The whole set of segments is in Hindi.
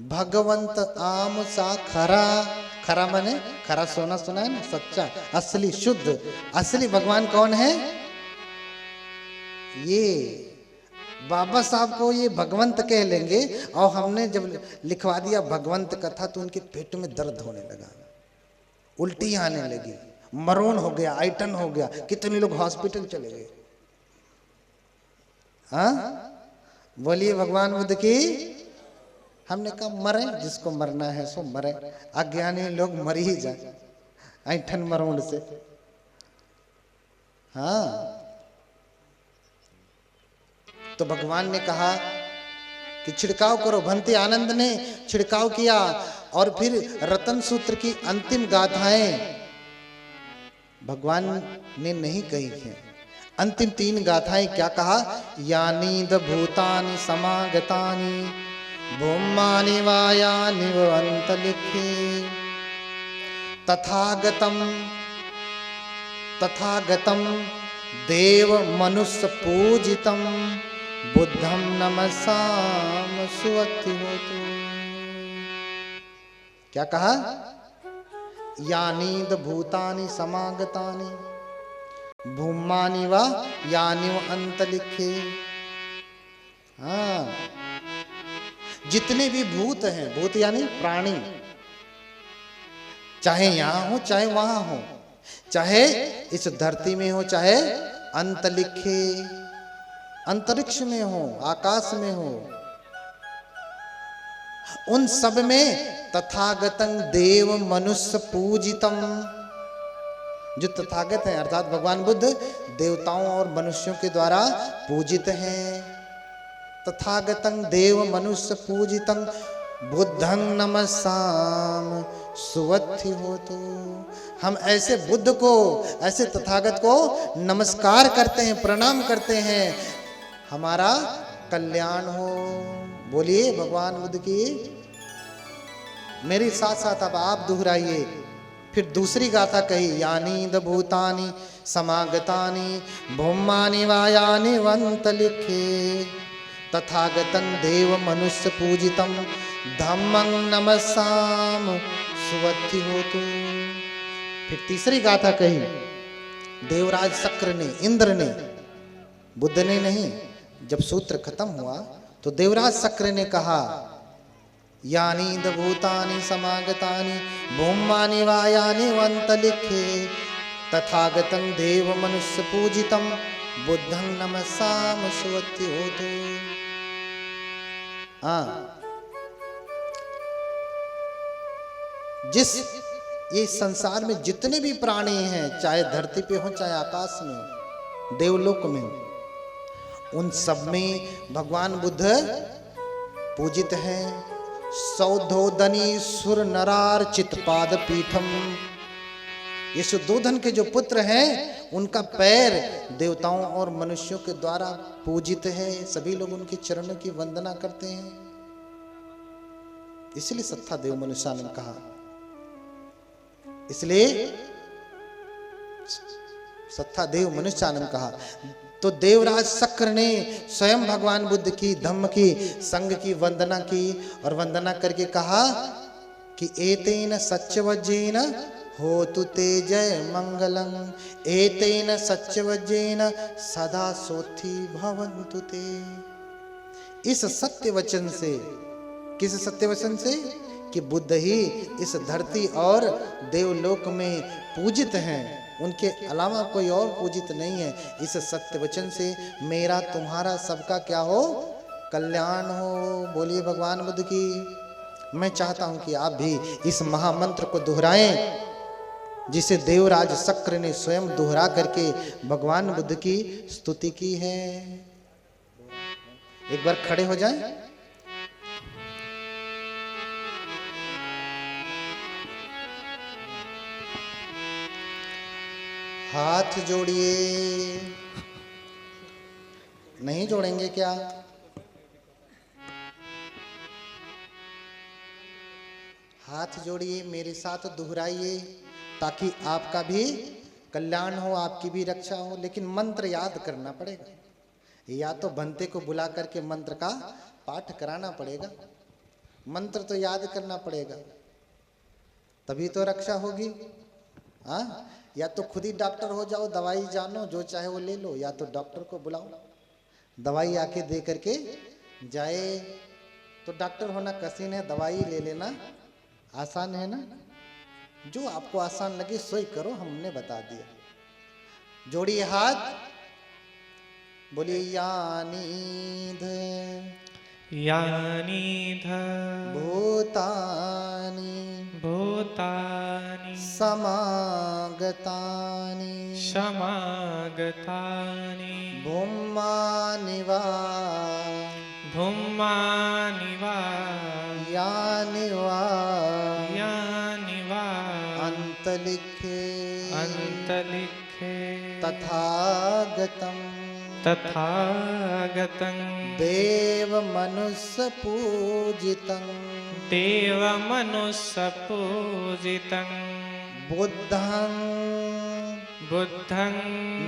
भगवंत आम सा खरा, खरा माने खरा सोना, सुना है ना, सच्चा, असली, शुद्ध, असली भगवान कौन है? ये बाबा साहब को ये भगवंत कह लेंगे, और हमने जब लिखवा दिया भगवंत कथा तो उनके पेट में दर्द होने लगा, उल्टी आने लगी, मरोन हो गया, आइटन हो गया, कितने लोग हॉस्पिटल चले गए। हाँ, बोलिए भगवान बुद्ध की। हमने कहा मरे, जिसको मरना है सो मरे, अज्ञानी लोग मर ही जाए ऐठन मरोड़ से। हाँ, तो भगवान ने कहा कि छिड़काव करो। भंते आनंद ने छिड़काव किया, और फिर रतन सूत्र की अंतिम गाथाएं भगवान ने नहीं कही है। अंतिम 3 गाथाएं क्या कहा? यानीद भूतानि समागतानि भूमानि वायानि वन्तलिखे तथागतम देव मनुष्य पूजितम बुद्धम नमसाम सुवति होतु। क्या कहा? यानीद भूतानि समागतानि भूमानि वा यानि अंतलिखे। हाँ, जितने भी भूत हैं, भूत यानी प्राणी, चाहे यहां हो चाहे वहां हो, चाहे इस धरती में हो चाहे अंतलिखे अंतरिक्ष में हो, आकाश में हो, उन सब में तथागतं देव मनुष्य पूजितम, जो तथागत है अर्थात भगवान बुद्ध देवताओं और मनुष्यों के द्वारा पूजित हैं। तथागतं देव मनुष्य पूजितं बुद्धं नमसाम सुवत्ति होतु। हम ऐसे बुद्ध को, ऐसे तथागत को नमस्कार करते हैं, प्रणाम करते हैं, हमारा कल्याण हो। बोलिए भगवान बुद्ध की। मेरे साथ साथ अब आप दोहराइए। फिर दूसरी गाथा कही, यानीद भूतानि समागतानि भूमानि वायानि वन्तलिखे तथागतं देव मनुष्य पूजितं धम्मं नमसाम सुवत्ति होतु। फिर तीसरी गाथा कही, देवराज शक्र ने, इंद्र ने, बुद्ध ने नहीं। जब सूत्र खत्म हुआ तो देवराज शक्र ने कहा, यानीद भूतानि समागतानि भूमानि वायानि वन्तलिखे तथागतं देव मनुष्य पूजितं बुद्धं नमसाम सुवत्ति होतु। जिस ये संसार में जितने भी प्राणी हैं, चाहे धरती पे हो चाहे आकाश में हो, देवलोक में हो, उन सब में भगवान बुद्ध पूजित हैं। सौधोदनी सुर नरार चित्पाद पीठम। ये सुद्धोधन के जो पुत्र हैं, उनका पैर देवताओं और मनुष्यों के द्वारा पूजित है। सभी लोग उनके चरणों की वंदना करते हैं, इसलिए सत्ता देव मनुष्यानम कहा। इसलिए सत्ता देव मनुष्यानम कहा। तो देवराज शक्र ने स्वयं भगवान बुद्ध की, धम्म की, संघ की वंदना की, और वंदना करके कहा कि एतेन सच्चवज्रेन होतु ते जय मंगलम, एतेन सच्चवज्रेन सदा सोथि भवन्तु ते। इस सत्य वचन से, किस सत्य वचन से? कि बुद्ध ही इस धरती और देवलोक में पूजित हैं, उनके अलावा कोई और पूजित नहीं है। इस सत्य वचन से मेरा तुम्हारा सबका क्या हो? कल्याण हो। बोलिए भगवान बुद्ध की। मैं चाहता हूं कि आप भी इस महामंत्र को दोहराएं, जिसे देवराज शक्र ने स्वयं दोहरा करके भगवान बुद्ध की स्तुति की है। एक बार खड़े हो जाएं। हाथ जोड़िए। नहीं जोड़ेंगे क्या? हाथ जोड़िए, मेरे साथ दोहराइए, ताकि आपका भी कल्याण हो, आपकी भी रक्षा हो। लेकिन मंत्र याद करना पड़ेगा, या तो बंते को बुला करके मंत्र का पाठ कराना पड़ेगा। मंत्र तो याद करना पड़ेगा, तभी तो रक्षा होगी। हाँ, या तो खुद ही डॉक्टर हो जाओ, दवाई जानो, जो चाहे वो ले लो, या तो डॉक्टर को बुलाओ, दवाई आके दे करके जाए। तो डॉक्टर होना कठिन है, दवाई ले लेना आसान है ना। जो आपको आसान लगे सोई करो, हमने बता दिया। जोड़िए हाथ, बोलिए यानीध यानीध भूतानि भूतानि समागतानि समागतानि भूमानि वा भूमानि वा यानि वा यानि वा अन्तलिखे अन्तलिखे तथागतं तथागतं देवमनुष्यपूजितं देवमनुष्यपूजितं बुद्धं बुद्धं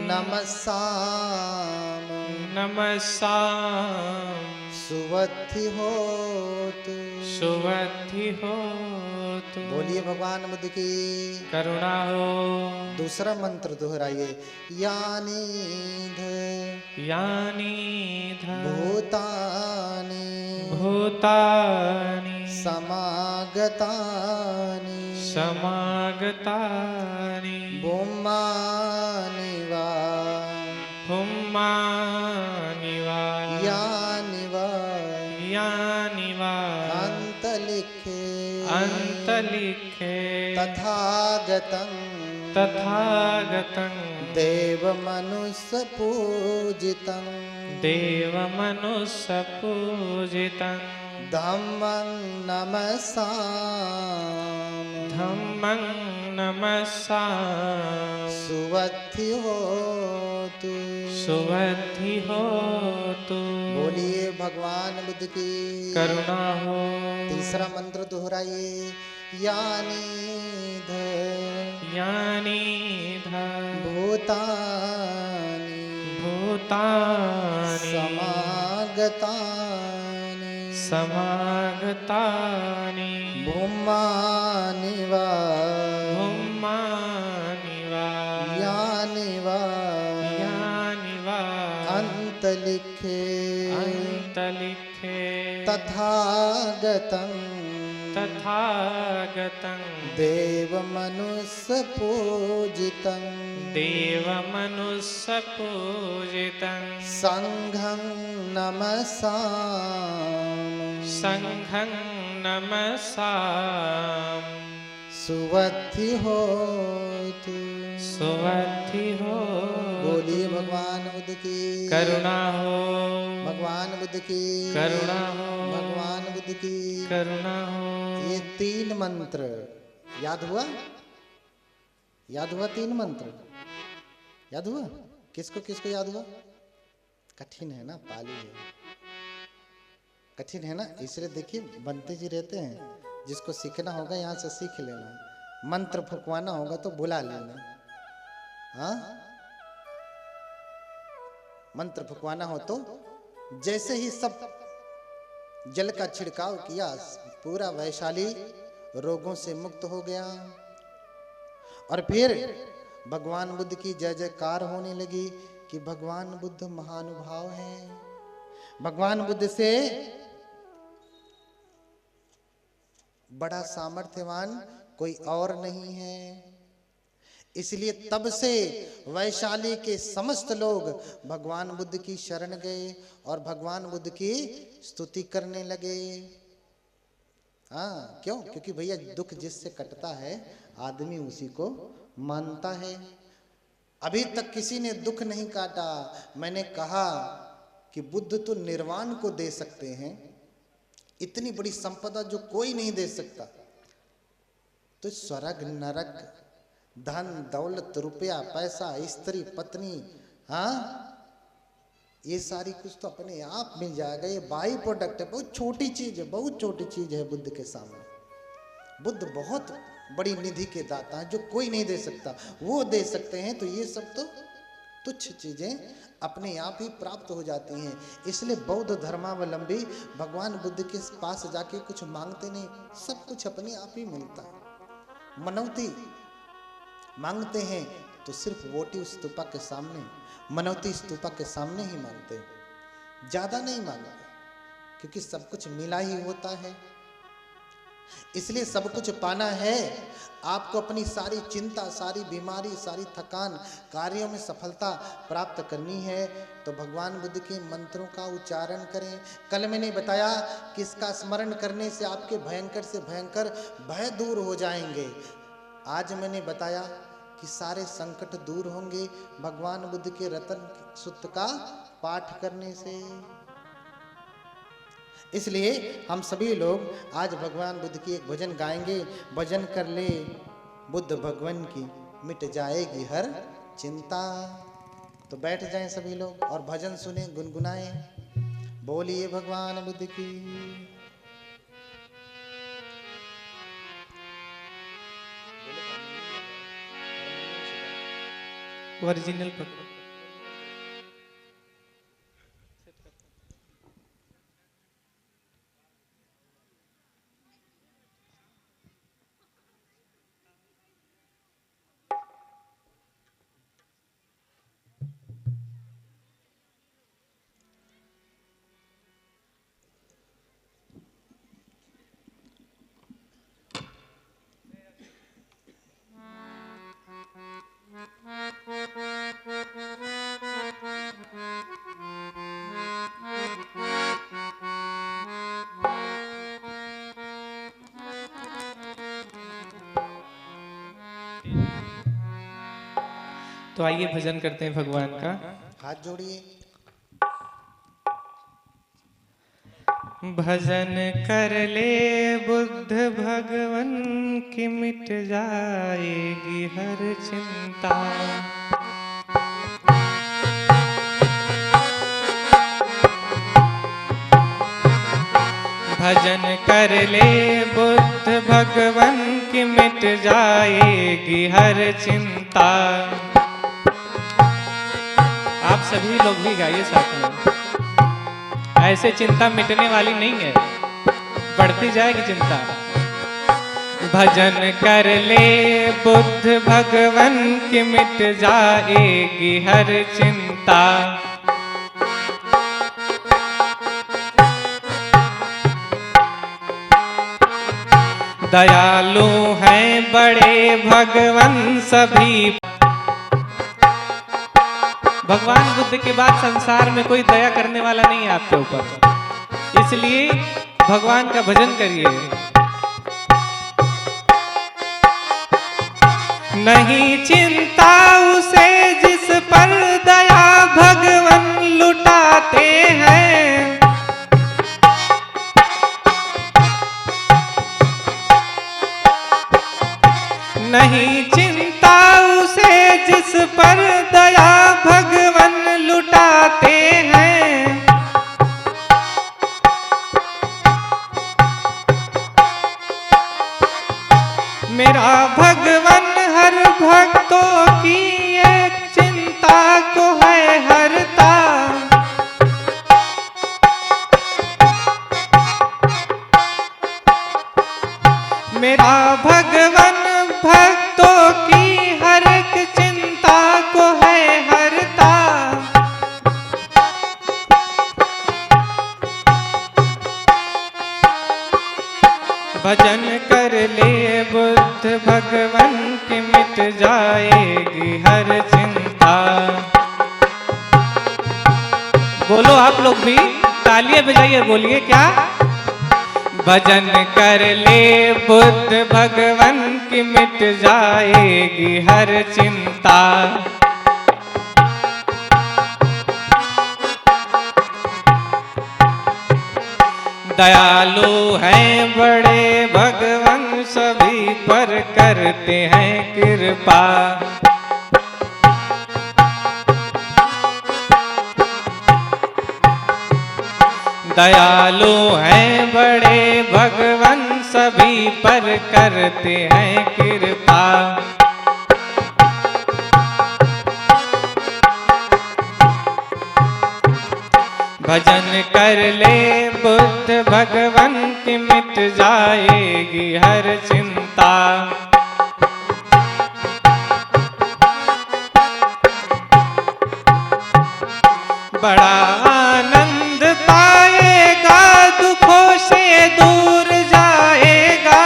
नमसामि नमसामि सुवद्धि होतु। सुवद्धि होतु। बोलिए भगवान बुद्ध की करुणा हो। दूसरा मंत्र दोहराइए, यानीध यानीध भूतानि भूतानि समागतानि समागतानि भूमानि वा भूमानि वा यानि वा यानि वा अन्तलिखे अन्तलिखे तथागतं तथागतं देवमनुष्यपूजितं देवमनुष्यपूजितं धम्मं नमसामि धम्मं नमसामि सुवद्धि होतु। सुवद्धि होतु। बोलिए भगवान बुद्ध की करुणा हो। तीसरा मंत्र दोहराइए, यानीध यानीध भूतानि भूतानि समागतानि समागतानि भूमानि वा भूमानि वा यानि वा यानि वा अन्तलिखे अन्तलिखे तथागतं तथागतं देवमनुष्यपूजितं देवमनुष्यपूजितं संघं नमसामि संघं नमसामि सुवद्धि होतु। सुवद्धि हो। बोलिए भगवान बुद्ध की करुणा हो। भगवान बुद्ध की करुणा हो। भगवान बुद्ध की करुणा हो। ये 3 मंत्र याद हुआ? याद हुआ 3 मंत्र? याद हुआ? किसको किसको याद हुआ? कठिन है ना, पाली है, कठिन है ना, इसलिए देखिए बनते जी रहते हैं। जिसको सीखना होगा यहाँ से सीख लेना, मंत्र फुकवाना होगा तो बुला लेना। हाँ, मंत्र फुकवाना हो तो जैसे ही सब जल का छिड़काव किया, पूरा वैशाली रोगों से मुक्त हो गया। और फिर भगवान बुद्ध की जय जयकार होने लगी कि भगवान बुद्ध महानुभाव हैं, भगवान बुद्ध से बड़ा सामर्थ्यवान कोई और नहीं है। इसलिए तब से वैशाली के समस्त लोग भगवान बुद्ध की शरण गए और भगवान बुद्ध की स्तुति करने लगे। हाँ, क्यों? क्योंकि भैया दुख जिससे कटता है आदमी उसी को मानता है। अभी तक किसी ने दुख नहीं काटा। मैंने कहा कि बुद्ध तो निर्वाण को दे सकते हैं, इतनी बड़ी संपदा जो कोई नहीं दे सकता, तो स्वर्ग नरक धन दौलत रुपया पैसा स्त्री पत्नी, हाँ, ये सारी कुछ तो अपने आप मिल जाएगा। ये बाई प्रोडक्ट है, बहुत छोटी चीज है, बहुत छोटी चीज है बुद्ध के सामने। बुद्ध बहुत बड़ी निधि के दाता हैं जो कोई नहीं दे सकता, वो दे सकते हैं। तो ये सब तो तुच्छ चीजें अपने आप ही प्राप्त हो जाती हैं। इसलिए बौद्ध धर्मावलंबी भगवान बुद्ध के पास जाके कुछ मांगते नहीं, सब कुछ अपने आप ही मिलता है। मनौती मांगते हैं तो सिर्फ वोटी स्तूपा के सामने, मनौती स्तूपा के सामने ही मांगते हैं, ज्यादा नहीं मांगते, क्योंकि सब कुछ मिला ही होता है। इसलिए सब कुछ पाना है, आपको अपनी सारी चिंता, सारी बीमारी, सारी थकान, कार्यों में सफलता प्राप्त करनी है तो भगवान बुद्ध के मंत्रों का उच्चारण करें। कल मैंने बताया कि इसका स्मरण करने से आपके भयंकर से भयंकर भय दूर हो जाएंगे। आज मैंने बताया कि सारे संकट दूर होंगे भगवान बुद्ध के रतन सूत्र का पाठ करने से। इसलिए हम सभी लोग आज भगवान बुद्ध की एक भजन गाएंगे। भजन कर ले बुद्ध भगवान की, मिट जाएगी हर चिंता। तो बैठ जाएं सभी लोग और भजन सुने, गुनगुनाएं। बोलिए भगवान बुद्ध की। ओरिजिनल पकड़ो। तो आइए भजन करते हैं भगवान का। हाथ जोड़िए। भजन कर ले बुद्ध भगवन की, मिट जाएगी हर चिंता। भजन कर ले बुद्ध भगवन की, मिट जाएगी हर चिंता। आप सभी लोग भी गाइए साथ में। ऐसे चिंता मिटने वाली नहीं है, बढ़ती जाएगी चिंता। भजन कर ले बुद्ध भगवन की, मिट जाएगी हर चिंता। दयालु हैं बड़े भगवन सभी। भगवान बुद्ध के बाद संसार में कोई दया करने वाला नहीं है आपके ऊपर, इसलिए भगवान का भजन करिए। नहीं चिंता उसे जिस पर दया भगवन लुटाते हैं। नहीं चिंता उसे जिस पर दया भगवन लुटाते हैं। मेरा भगवन हर भक्तों की एक चिंता को है हरता। मेरा भगवन भक्तों की हर एक चिंता को है हरता। भजन कर ले बुद्ध भगवन की, मिट जाएगी हर चिंता। बोलो आप लोग भी तालियां बजाइए, बोलिए क्या। भजन कर ले बुद्ध भगवन की, मिट जाएगी हर चिंता। दयालु हैं बड़े भगवन सभी पर करते हैं कृपा। दयालु हैं बड़े भगवन सभी पर करते हैं कृपा। भजन कर ले बुद्ध भगवन की मिट जाएगी हर चिंता। बड़ा आनंद पाएगा दुखों से दूर जाएगा।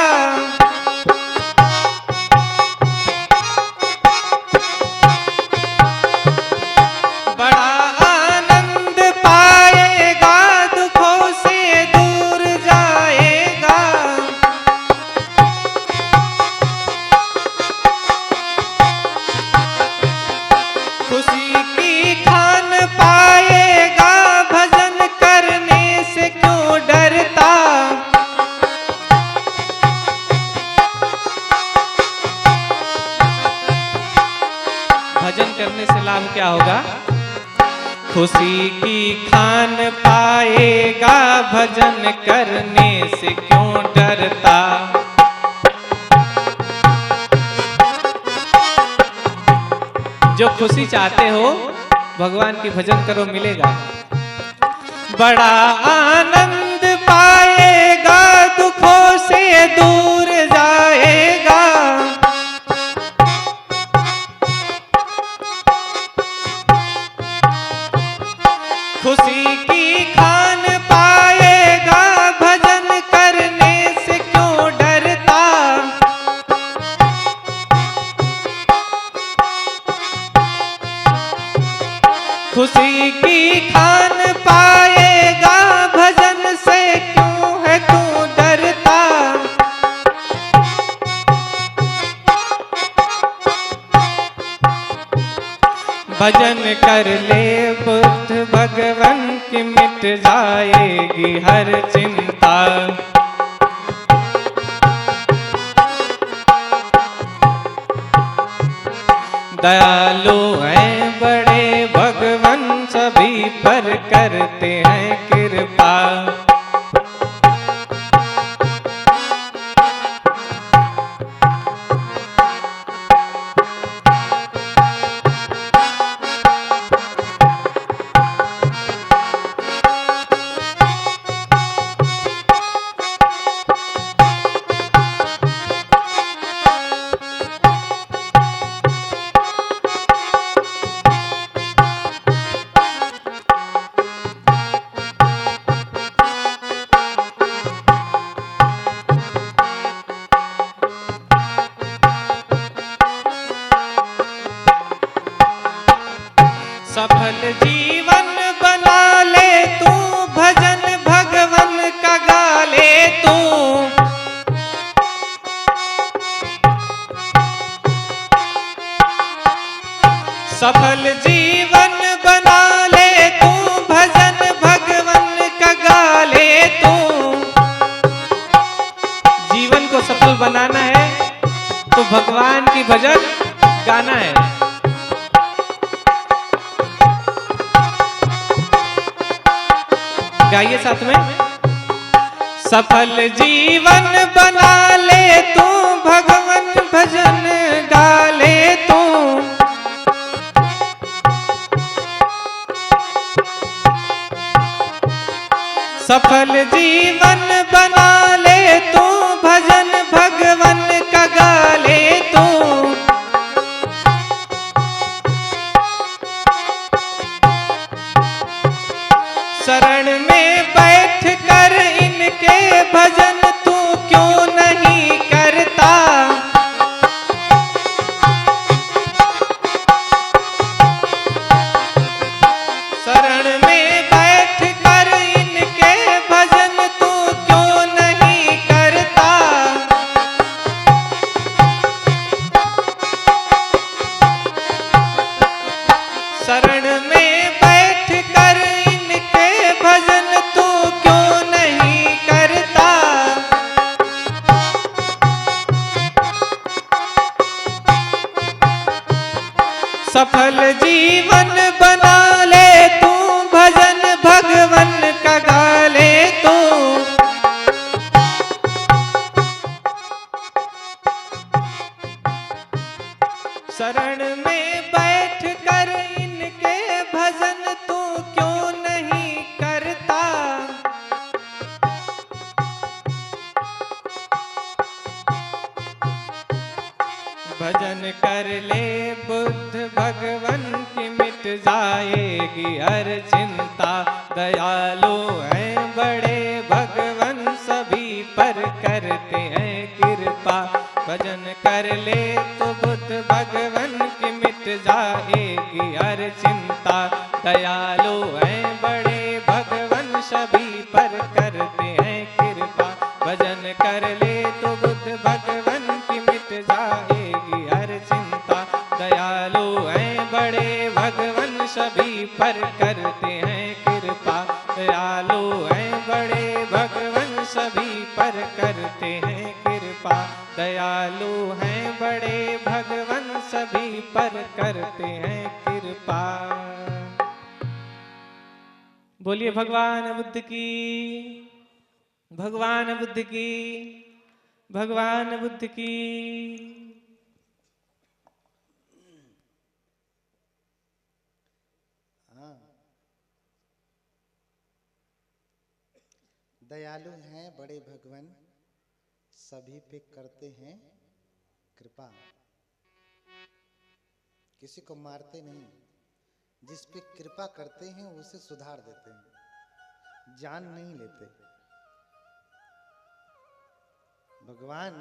बड़ा आनंद पाएगा दुखों से दूर जाएगा। खुशी की खान पाएगा भजन करने से क्यों डरता। भजन करने से लाभ क्या होगा? खुशी की खान पाएगा भजन करने से क्यों डरता। जो खुशी चाहते हो भगवान की भजन करो, मिलेगा। बड़ा आनंद पाएगा दुखों से दूर जाएगा। खुशी की खान पाएगा भजन करने से क्यों डरता। खुशी की खान पाएगा भजन से क्यों है तू डरता। भजन कर ले बुद्ध भगवन की मिट जाएगी हर चिंता। दयालु हैं बड़े भगवन सभी पर करते हैं कृपा। सफल जीवन बना ले तू भजन भगवन का गा ले तू। सफल जीवन बना ले तू भजन भगवन का गा ले तू। जीवन को सफल बनाना है तो भगवान की भजन गाना है। गाइए साथ में। सफल जीवन बना ले तू भगवन भजन गा ले तू। सफल जीवन बना ले तू भजन भगवन का गा ले तू। शरण में बैठ कर इनके भजन तू क्यों नहीं करता। शरण में बैठ कर इनके भजन तू क्यों नहीं करता। शरण में बैठ कर इनके भजन तू क्यों नहीं करता। सफल जीवन बना ले तू भजन भगवन का गा ले तू। शरण में बैठ कर इनके भजन तू क्यों नहीं कर भजन कर ले बुद्ध भगवन की मिट जाएगी हर चिंता। दयालु हैं बड़े भगवन सभी पर करते हैं कृपा। भजन कर ले तो बुद्ध भगवन की मिट जाएगी हर चिंता। दयालु हैं बड़े भगवन सभी पर करते हैं कृपा। भजन कर ले तो बुद्ध भगवन की मिट जाएगी हर चिंता। दयालु हैं बड़े भगवन सभी पर करते हैं कृपा। दयालु हैं बड़े भगवन सभी पर करते हैं कृपा। दयालु हैं बड़े भगवन सभी पर करते हैं कृपा। बोलिए भगवान बुद्ध की, भगवान बुद्ध की, भगवान बुद्ध की। हाँ, दयालु हैं बड़े भगवान सभी पे करते हैं कृपा। किसी को मारते नहीं, जिस पे कृपा करते हैं उसे सुधार देते हैं, जान नहीं लेते। भगवान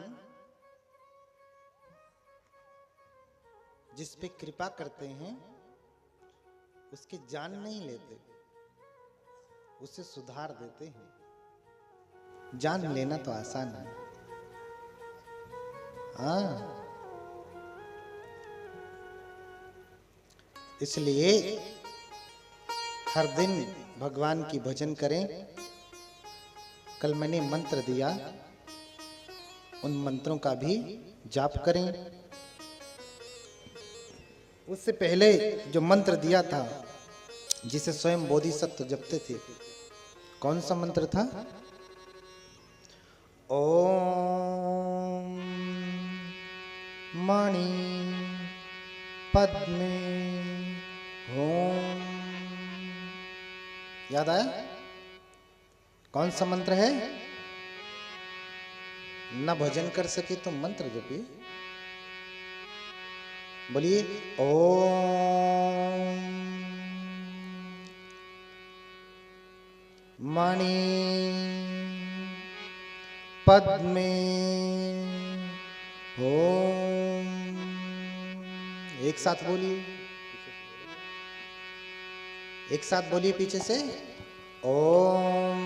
जिस पे कृपा करते हैं उसकी जान नहीं लेते, उसे सुधार देते हैं। जान लेना तो आसान है, हाँ। इसलिए हर दिन भगवान की भजन करें। कल मैंने मंत्र दिया, उन मंत्रों का भी जाप करें। उससे पहले जो मंत्र दिया था जिसे स्वयं बोधिसत्व जपते थे, कौन सा मंत्र था? ओम मणि पद्मे होम। याद आया? कौन सा मंत्र है? न भजन कर सके तो मंत्र जपिए। बोलिए ओम मणि पद्मे होम। एक साथ बोलिए, एक साथ बोलिए पीछे से। ओम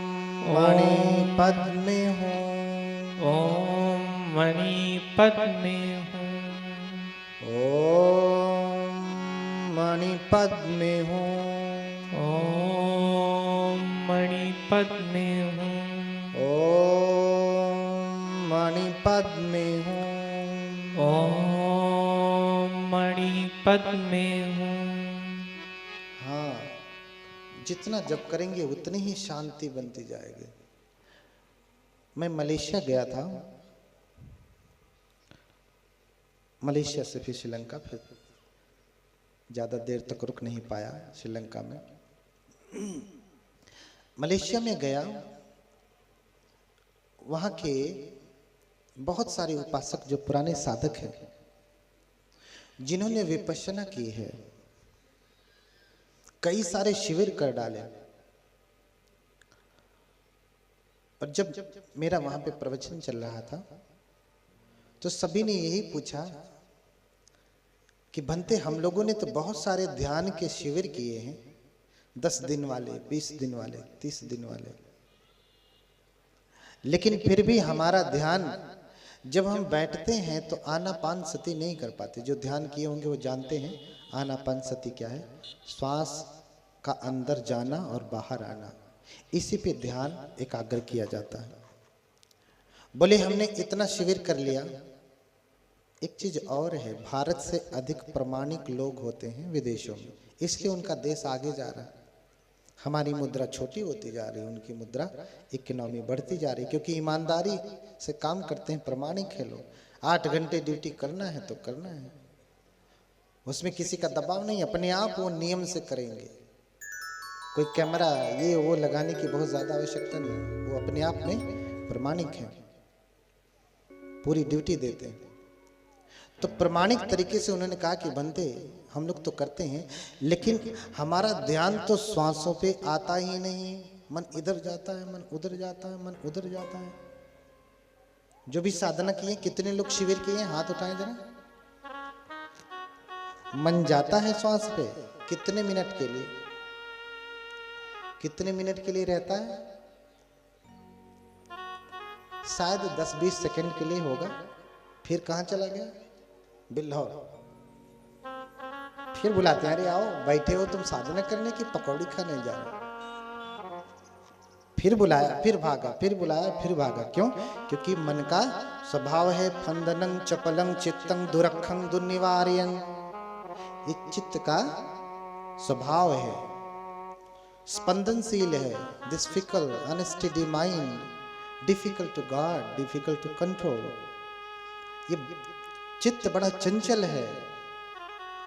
मणि पद्मे होम। ओम मणि पद्मे होम। ओम मणि पद्मे होम। ओम मणि पद्मे होम। ओम मणि पद्मे होम। ओम मणि पद्मे होम। हाँ, जितना जप करेंगे उतनी ही शांति बनती जाएगी। मैं मलेशिया गया था, मलेशिया से फिर श्रीलंका, फिर ज़्यादा देर तक रुक नहीं पाया श्रीलंका में। मलेशिया में गया, वहाँ के बहुत सारे उपासक जो पुराने साधक हैं, जिन्होंने विपश्यना की है, कई सारे शिविर कर डाले। और जब मेरा वहां पे प्रवचन चल रहा था तो सभी ने यही पूछा कि भंते, हम लोगों ने तो बहुत सारे ध्यान के शिविर किए हैं, 10 दिन वाले, 20 दिन वाले, 30 दिन वाले, लेकिन फिर भी हमारा ध्यान जब हम बैठते हैं तो आनापान सती नहीं कर पाते। जो ध्यान किए होंगे वो जानते हैं आनापान सती क्या है। श्वास का अंदर जाना और बाहर आना, इसी पे ध्यान एकाग्र किया जाता है। बोले हमने इतना शिविर कर लिया। एक चीज और है, भारत से अधिक प्रामाणिक लोग होते हैं विदेशों में, इसलिए उनका देश आगे जा रहा है। हमारी मुद्रा छोटी होती जा रही है, उनकी मुद्रा इकोनॉमी बढ़ती जा रही है, क्योंकि ईमानदारी से काम करते हैं, प्रामाणिक है लोग। 8 घंटे ड्यूटी करना है तो करना है, उसमें किसी का दबाव नहीं, अपने आप वो नियम से करेंगे। कोई कैमरा ये वो लगाने की बहुत ज्यादा आवश्यकता नहीं, वो अपने आप में प्रामाणिक है, पूरी ड्यूटी देते हैं। तो प्रमाणिक तरीके से उन्होंने कहा कि बनते हम लोग तो करते हैं, लेकिन हमारा ध्यान तो श्वासों पे आता ही नहीं, मन इधर जाता है, मन उधर जाता है, मन उधर जाता है। जो भी साधना किए, कितने लोग शिविर किए, हाथ उठाएं जरा। मन जाता है श्वास पे, कितने मिनट के लिए, कितने मिनट के लिए रहता है? शायद 10-20 सेकंड के लिए होगा, फिर कहां चला गया? बिल्हौर। फिर बुलाते हैं, अरे आओ, बैठे हो तुम साधना करने की, पकौड़ी खाने जा रहे हो। फिर बुलाया, फिर भागा, फिर बुलाया, फिर भागा। क्यों? क्योंकि मन का स्वभाव है फंदनं चपलं चित्तं दुरखं दुर्निवार्यं। ये चित्त का स्वभाव है, स्पंदनशील है। This fickle unsteady mind, difficult to guard, difficult to control. ये चित्त बड़ा चंचल है,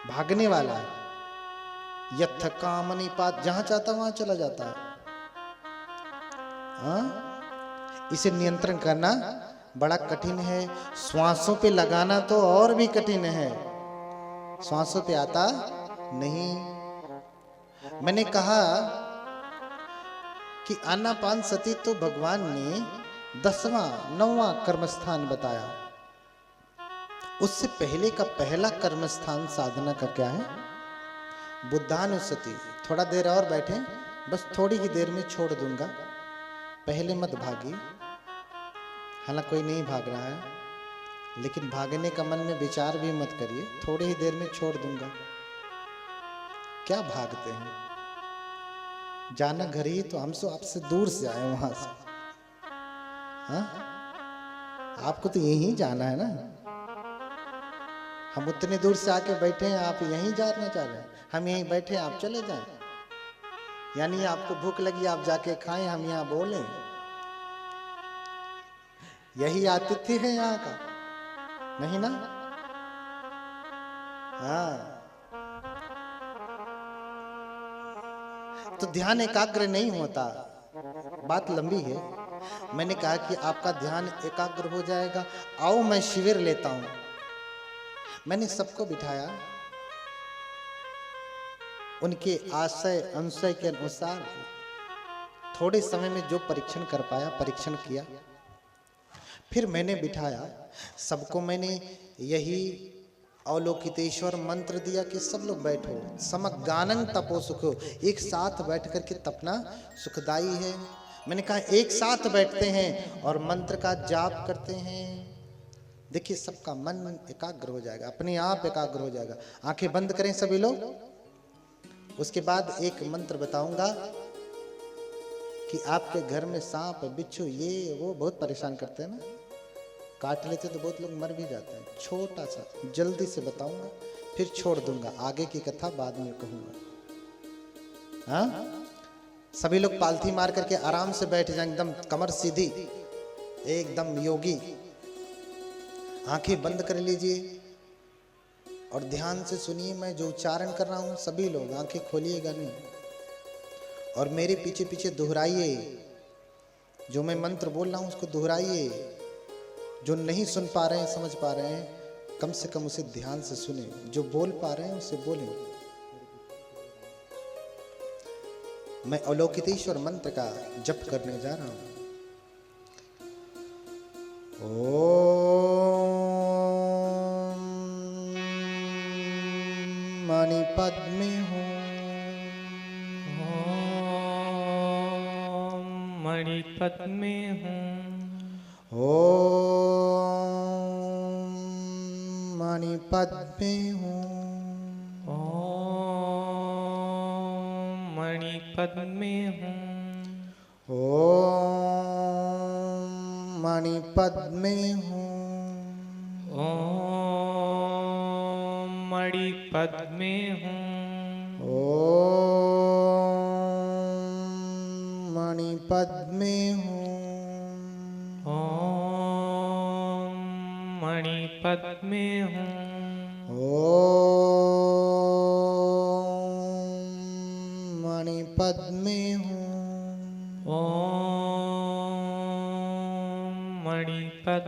भागने वाला है। यथ कामनि पात, जहां चाहता वहां चला जाता है। इसे नियंत्रण करना बड़ा कठिन है। श्वासों पे लगाना तो और भी कठिन है, श्वासों पे आता नहीं। मैंने कहा कि आनापानसति तो भगवान ने 10वां 9वां कर्मस्थान बताया। उससे पहले का पहला कर्मस्थान साधना का क्या है? बुद्धानुस्सति। थोड़ा देर और बैठे, बस थोड़ी ही देर में छोड़ दूंगा, पहले मत भागी। हालांकि कोई नहीं भाग रहा है, लेकिन भागने का मन में विचार भी मत करिए, थोड़ी ही देर में छोड़ दूंगा। क्या भागते हैं? जाना घर ही तो, हम सो आपसे दूर से आए वहां से। हाँ, आपको तो यहीं जाना है ना। हम उतने दूर से आके बैठे हैं, आप यहीं जाना चाह रहे हैं। हम यहीं बैठे, आप चले जाएं। यानी आपको भूख लगी, आप जाके खाएं, हम यहां बोले। यही आतिथ्य है यहाँ का, नहीं ना? हाँ, तो ध्यान एकाग्र नहीं होता। बात लंबी है। मैंने कहा कि आपका ध्यान एकाग्र हो जाएगा। आओ मैं शिविर लेता हूं। मैंने सबको बिठाया, उनके आशय अंशय के अनुसार थोड़े समय में जो परीक्षण कर पाया परीक्षण किया। फिर मैंने बिठाया सबको, मैंने यही अवलोकितेश्वर मंत्र दिया कि सब लोग बैठो। समगानन तपो सुखो, एक साथ बैठ करके तपना सुखदाई है। मैंने कहा एक साथ बैठते हैं और मंत्र का जाप करते हैं, देखिए सबका मन एकाग्र हो जाएगा, अपने आप एकाग्र हो जाएगा। आंखें बंद करें सभी लोग। उसके बाद एक मंत्र बताऊंगा कि आपके घर में सांप बिच्छू ये वो बहुत परेशान करते हैं ना, काट लेते तो बहुत लोग मर भी जाते हैं। छोटा सा जल्दी से बताऊंगा, फिर छोड़ दूंगा, आगे की कथा बाद में कहूंगा। हाँ, सभी लोग पालथी मार करके आराम से बैठ जाएं, एकदम कमर सीधी, एकदम योगी। आंखें बंद कर लीजिए और ध्यान से सुनिए। मैं जो उच्चारण कर रहा हूं, सभी लोग आंखें खोलिएगा नहीं और मेरे पीछे पीछे दोहराइए। जो मैं मंत्र बोल रहा हूं उसको दोहराइए। जो नहीं सुन पा रहे हैं, समझ पा रहे हैं, कम से कम उसे ध्यान से सुने। जो बोल पा रहे हैं उसे बोलें। मैं अवलोकितेश्वर मंत्र का जप करने जा रहा हूं। ओम मणिपद में हूँ, ओम मणिपद में हूँ, ओम मणिपद में हूँ, ओम मणिपद में हूँ, ओम मणिपद में हूँ, ओम मणिपद में हूँ, ओम मणिपद में हूँ, ओम मणिपद में हूँ, ओम मणिपद में हूँ, ओम मणिपद